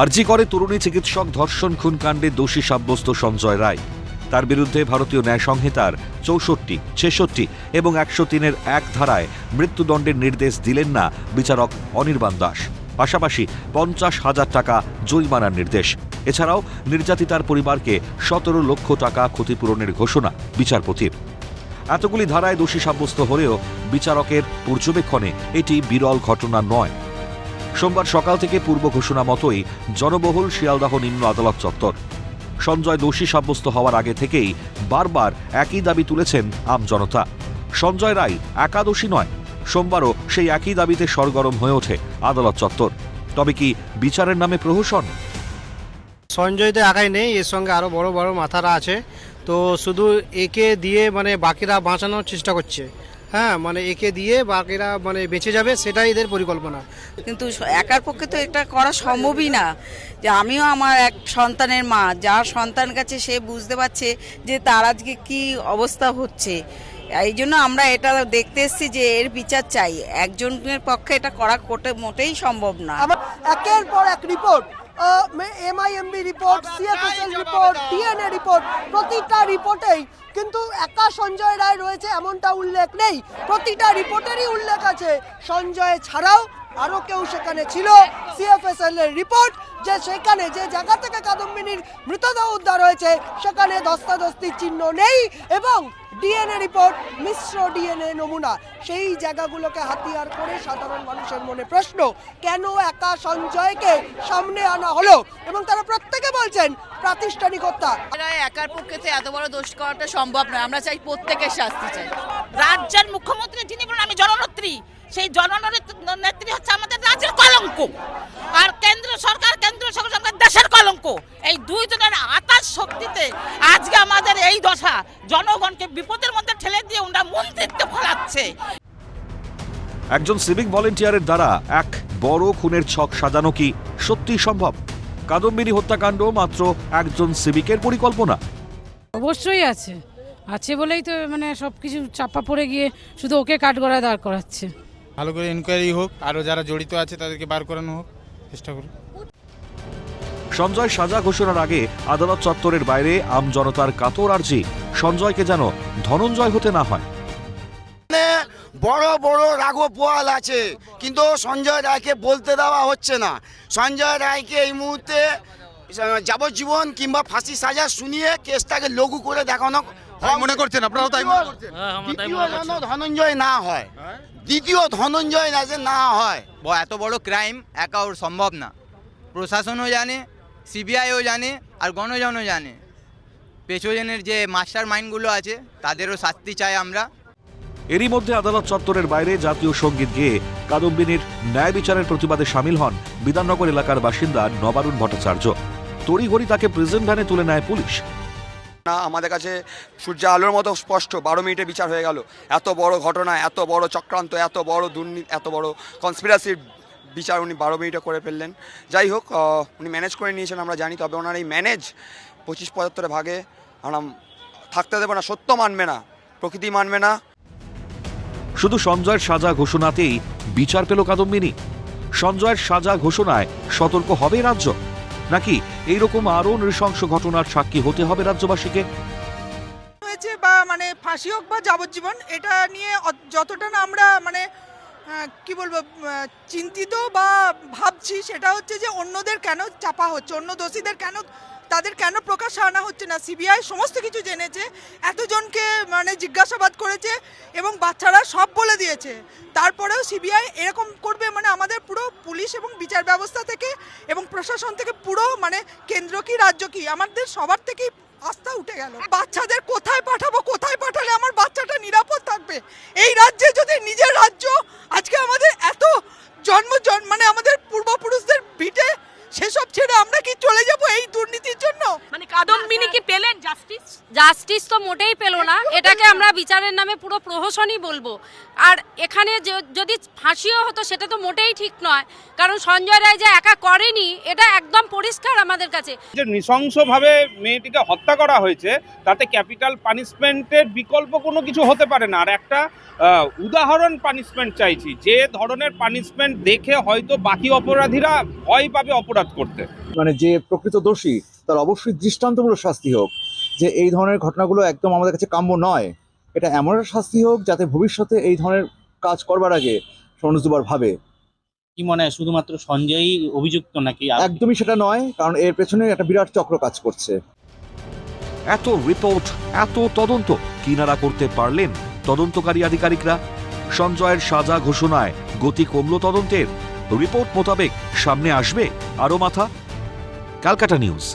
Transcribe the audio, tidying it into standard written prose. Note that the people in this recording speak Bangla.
আরজি করে তরুণী চিকিৎসক ধর্ষণ খুন কাণ্ডে দোষী সাব্যস্ত সঞ্জয় রায়। তার বিরুদ্ধে ভারতীয় ন্যায় সংহিতার 64, 66 এবং 103-এর এক ধারায় মৃত্যুদণ্ডের নির্দেশ দিলেন না বিচারক অনির্বাণ দাস। পাশাপাশি 50,000 টাকা জরিমানার নির্দেশ। এছাড়াও নির্যাতিতার পরিবারকে 17 লক্ষ টাকা ক্ষতিপূরণের ঘোষণা বিচারপতির। এতগুলি ধারায় দোষী সাব্যস্ত হলেও বিচারকের পর্যবেক্ষণে এটি বিরল ঘটনা নয়। সোমবার সকাল থেকে পূর্ব ঘোষণা মতোই জনবহুল শিয়ালদহ নিম্ন আদালত চত্বর। সঞ্জয় দোষী সাব্যস্ত হওয়ার আগে থেকেই বারবার একই দাবি তুলেছেন আমজনতা। সঞ্জয় রায় একাদশী নয়, সোমবারও সেই একই দাবিতে সরগরম হয়ে ওঠে আদালত চত্বর। তবে কি বিচারের নামে প্রহসন? সঞ্জয় তো একাই নেই, এর সঙ্গে আরো বড় বড় মাথারা আছে। তো শুধু একে দিয়ে বাকিরা বাঁচানোর চেষ্টা করছে। হ্যাঁ, একে দিয়ে বাকিরা বেঁচে যাবে, সেটাই এদের পরিকল্পনা। কিন্তু একার পক্ষে তো এটা করা সম্ভবই না। যে আমিও আমার এক সন্তানের মা, যার সন্তান কাছে সে বুঝতে পারছে যে তার আজকে কি অবস্থা হচ্ছে। এই জন্য আমরা এটা দেখতে এসেছি যে এর বিচার চাই। একজনের পক্ষে এটা করা মোটেই সম্ভব না। একের পর এক report, MIMB report, CFSL report, DNA report, প্রতিটা রিপোর্টেই কিন্তু একা সঞ্জয় রায় রয়েছে এমনটা উল্লেখ নেই। প্রতিটা রিপোর্টেরই উল্লেখ আছে সঞ্জয় ছাড়াও আরও কেউ সেখানে ছিল। CFSL এর রিপোর্ট যে সেখানে যে জায়গা থেকে কাদম্বিনীর মৃতদেহ উদ্ধার হয়েছে সেখানে ধস্তাধস্তির চিহ্ন নেই, এবং DNA রিপোর্ট মিশ্র DNA নমুনা। সেই জায়গাগুলোকে হাতিয়ার করে সাধারণ মানুষের মনে প্রশ্ন, কেন একা সঞ্জয়কে সামনে আনা হলো? এবং তারা প্রত্যেকে বলছেন প্রাতিষ্ঠানিকতা। একার পক্ষে তো এত বড় দোষ করাটা সম্ভব নয়। আমরা চাই প্রত্যেকের শাস্তি চাই। রাজ্যের মুখ্যমন্ত্রী যিনি বলেন আমি জননেত্রী, সেই জননেত্রী হচ্ছে আমাদের রাজ্যের কলঙ্ক, আর কেন্দ্র সরকার দেশের কলঙ্ক। এই দুইজনের আতাশ শক্তিতে আজকে আমাদের এই দশা। জনগণকে বিপদের মধ্যে ঠেলে দিয়ে ওরা মন্ত্রিত্ব ফলাচ্ছে। একজন সিভিক ভলেন্টিয়ারের দ্বারা এক বড় খুনের ছক সাজানো কি সত্যি সম্ভব? কাদম্বিনী হত্যাকাণ্ড মাত্র একজন সিভিকের পরিকল্পনা? অবশ্যই আছে বলেই তো সবকিছু চাপা পড়ে গিয়ে শুধু ওকে কাঠগড়ায় দাঁড় করাচ্ছে। ভালো করে ইনকোয়ারি হোক, আরও যারা জড়িত আছে তাদেরকে বার করানো হোক, চেষ্টা করুন। সঞ্জয় সাজা ঘোষণার আগে আদালত চত্বরের বাইরে আমজনতার কাতর আর্জি সঞ্জয়কে যেন ধনঞ্জয় হতে না হয়। বড় বড় রাঘব পোয়াল আছে, কিন্তু সঞ্জয় রায়কে বলতে দেওয়া হচ্ছে না। সঞ্জয় রায়কে এই মুহূর্তে যাবজ্জীবন কিংবা ফাঁসি সাজা শুনিয়ে কেসটাকে লঘু করে দেখানো মনে করছেন আপনারাও? তাই মনে করছেন? ধনঞ্জয় না হয়, দ্বিতীয় ধনঞ্জয় না হয়। এত বড় ক্রাইম একা ওর সম্ভব না। প্রশাসনও জানে, CBIও জানে, আর গণজনও জানে। পেছনের যে মাস্টার মাইন্ডগুলো আছে তাদেরও শাস্তি চাই আমরা। এরই মধ্যে আদালত চত্বরের বাইরে জাতীয় সঙ্গীত গেয়ে কাদম্বিনীর ন্যায় বিচারের প্রতিবাদে সামিল হন বিধাননগর এলাকার বাসিন্দা নবারুণ ভট্টাচার্য। তড়িঘড়ি তাকে প্রিজন ভ্যানে তুলে নেয় পুলিশ। আমাদের কাছে সূর্য আলোর মতো স্পষ্ট 12 মিনিটে বিচার হয়ে গেল। এত বড় ঘটনা, এত বড় চক্রান্ত, এত বড় দুর্নীতি, এত বড় কনস্পিরাসির বিচার উনি 12 মিনিটে করে ফেললেন। যাই হোক, উনি ম্যানেজ করে নিয়েছেন আমরা জানি, তবে ওনার এই ম্যানেজ 25-75 ভাগে আমরা থাকতে দেবো না। সত্য মানবে না, প্রকৃতি মানবে না। শুধু সঞ্জয়ের সাজা ঘোষণাতেই বিচার পেল কাদম্বিনী? সঞ্জয়ের সাজা ঘোষণায় সতর্ক হবে রাজ্য, নাকি এইরকম আরো নৃশংস ঘটনার সাক্ষী হতে হবে রাজ্যবাসীকে? হয়েছে বা ফাঁসি হোক বা যাবজ্জীবন, এটা নিয়ে যতটা না আমরা কি বলবো চিন্তিত বা ভাবছি, সেটা হচ্ছে যে অন্যদের কেন চাপা হচ্ছে, অন্য দোষীদের তাদের কেন প্রকাশ্যে আনা হচ্ছে না। CBI সমস্ত কিছু জেনেছে, এতজনকে জিজ্ঞাসাবাদ করেছে এবং বাচ্চারা সব বলে দিয়েছে। তারপরেও CBI এরকম করবে? আমাদের পুরো পুলিশ এবং বিচার ব্যবস্থা থেকে এবং প্রশাসন থেকে পুরো কেন্দ্র কি রাজ্য কি, আমাদের সবার থেকেই আস্থা উঠে গেল। বাচ্চাদের কোথায় পাঠাবো? কোথায় পাঠালে আমার বাচ্চাটা নিরাপদ থাকবে? এই রাজ্যে যদি নিজের রাজ্য, আজকে আমাদের এত আমাদের পূর্বপুরুষদের ভিটে, সেসব ছেড়ে আমরা কি চলে যাব এই দুর্নীতির জন্য? কাদম্বিনী কি পেলেন জাস্টিস? জাস্টিস তো মোটেই পেল না, এটাকে আমরা বিচারের নামে পুরো প্রহসনই বলবো। আর এখানে যদি ফাঁসিও হতো সেটা তো মোটেই ঠিক নয়, কারণ সঞ্জয় রায় যে একা করেনি এটা একদম পরিষ্কার আমাদের কাছে। যে নৃশংসভাবে মেয়েটিকে হত্যা করা হয়েছে তাতে ক্যাপিটাল পানিশমেন্টের বিকল্প কোনো কিছু হতে পারে না। আর একটা উদাহরণ পানিশমেন্ট চাইছি, যে ধরনের পানিশমেন্ট দেখে হয়তো বাকি অপরাধীরা ভয় পাবে অপরাধ করতে। মানে যে প্রকৃত দোষী তার অবশ্যই দৃষ্টান্তমূলক শাস্তি হোক, যে এই ধরনের ঘটনাগুলো একদম আমাদের কাছে কাম্য নয়। এটা এমন একটা শাস্তি হোক যাতে ভবিষ্যতে এই ধরনের কাজ করবার আগে মানুষ দুবার ভাবে। কি মনে হয় শুধুমাত্র সঞ্জয়ই অভিযুক্ত নাকি? একদমই সেটা নয়, কারণ এর পেছনে একটা বিরাট চক্র কাজ করছে। এত রিপোর্ট, এত তদন্ত কিনারা করতে পারলেন তদন্তকারী আধিকারিকরা? সঞ্জয়ের সাজা ঘোষণায় গতি কমল তদন্তের? রিপোর্ট মোতাবেক সামনে আসবে আরও মাথা? ক্যালকাটা নিউজ।